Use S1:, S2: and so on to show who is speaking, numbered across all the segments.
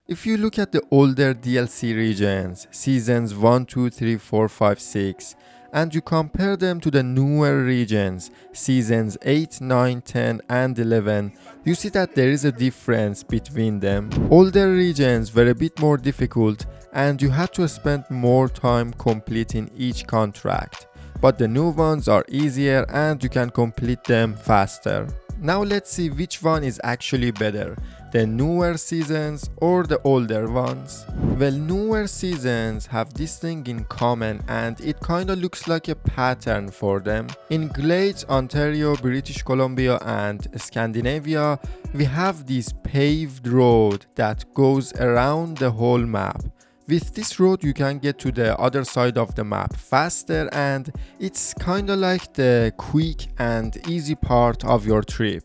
S1: If you look at the older DLC regions, seasons 1, 2, 3, 4, 5, 6, and you compare them to the newer regions, seasons 8, 9, 10, and 11, you see that there is a difference between them. Older regions were a bit more difficult and you had to spend more time completing each contract, but the new ones are easier and you can complete them faster. Now let's see which one is actually better, the newer seasons or the older ones. Well, newer seasons have this thing in common and it kinda looks like a pattern for them. In Glades, Ontario, British Columbia and Scandinavia, we have this paved road that goes around the whole map. With this road you can get to the other side of the map faster and it's kinda like the quick and easy part of your trip.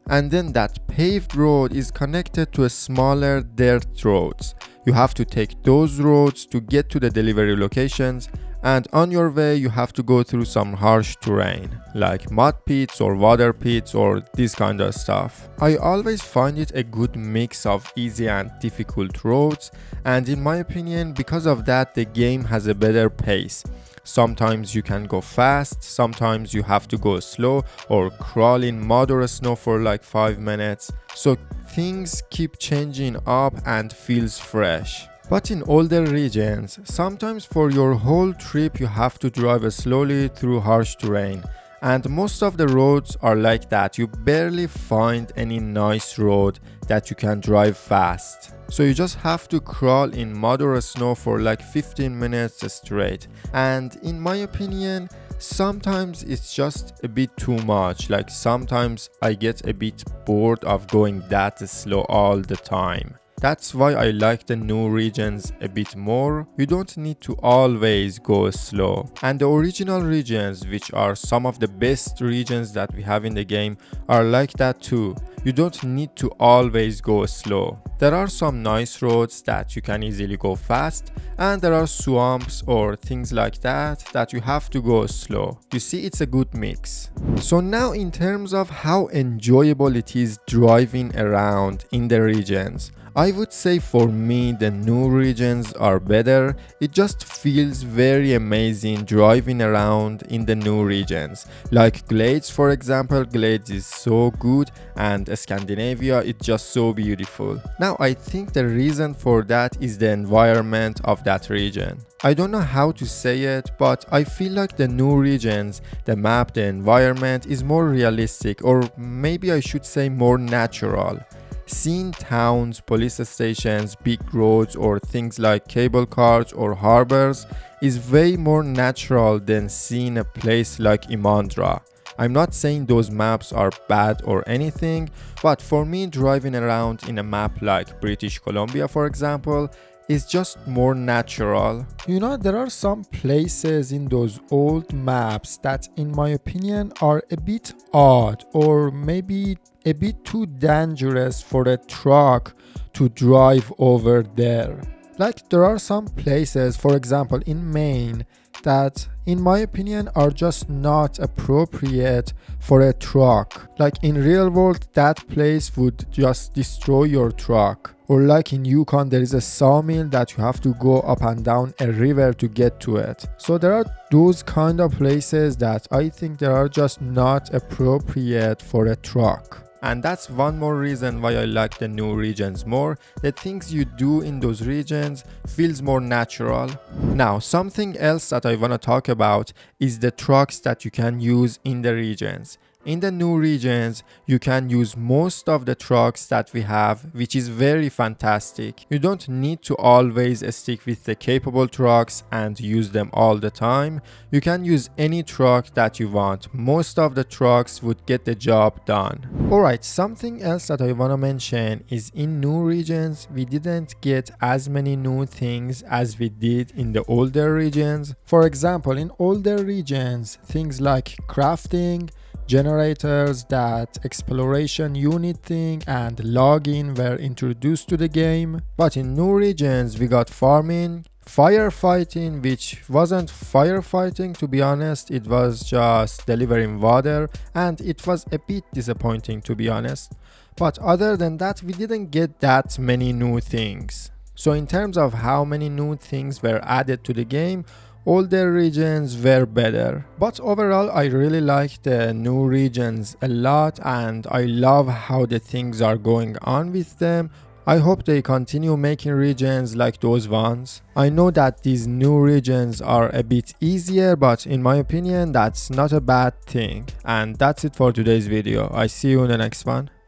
S1: And then that paved road is connected to a smaller dirt roads. You have to take those roads to get to the delivery locations, and on your way you have to go through some harsh terrain like mud pits or water pits or this kind of stuff. I always find it a good mix of easy and difficult roads, and in my opinion because of that the game has a better pace. Sometimes you can go fast, sometimes you have to go slow or crawl in mud or snow for like 5 minutes, so things keep changing up and feels fresh. But in older regions, sometimes for your whole trip you have to drive slowly through harsh terrain, and most of the roads are like that. You barely find any nice road that you can drive fast. So you just have to crawl in mud or snow for like 15 minutes straight, and in my opinion sometimes it's just a bit too much. Like sometimes I get a bit bored of going that slow all the time. That's why I like the new regions a bit more. You don't need to always go slow. And the original regions, which are some of the best regions that we have in the game, are like that too. You don't need to always go slow. There are some nice roads that you can easily go fast, and there are swamps or things like that you have to go slow. You see, it's a good mix. So now in terms of how enjoyable it is driving around in the regions, I would say for me the new regions are better. It just feels very amazing driving around in the new regions. Like Glades, for example, Glades is so good, and Scandinavia, it's just so beautiful. Now I think the reason for that is the environment of that region. I don't know how to say it, but I feel like the new regions, the map, the environment is more realistic, or maybe I should say more natural. Seeing towns, police stations, big roads or things like cable cars or harbors is way more natural than seeing a place like Imandra. I'm not saying those maps are bad or anything, but for me driving around in a map like British Columbia, for example, is just more natural. You know, there are some places in those old maps that in my opinion are a bit odd, or maybe a bit too dangerous for a truck to drive over there. Like there are some places, for example in Maine, that in my opinion are just not appropriate for a truck. Like in real world that place would just destroy your truck. Or like in Yukon there is a sawmill that you have to go up and down a river to get to it. So there are those kind of places that I think they are just not appropriate for a truck. And that's one more reason why I like the new regions more. The things you do in those regions feels more natural. Now, something else that I want to talk about is the trucks that you can use in the regions. In the new regions, you can use most of the trucks that we have, which is very fantastic. You don't need to always stick with the capable trucks and use them all the time. You can use any truck that you want. Most of the trucks would get the job done. Alright, something else that I want to mention is in new regions, we didn't get as many new things as we did in the older regions. For example, in older regions, things like crafting, generators, that exploration unit thing and logging were introduced to the game. But in new regions we got farming, firefighting, which wasn't firefighting to be honest, it was just delivering water, and it was a bit disappointing to be honest. But other than that we didn't get that many new things. So in terms of how many new things were added to the game, older regions were better. But overall, I really like the new regions a lot and I love how the things are going on with them. I hope they continue making regions like those ones. I know that these new regions are a bit easier, but in my opinion, that's not a bad thing. And that's it for today's video. I see you in the next one.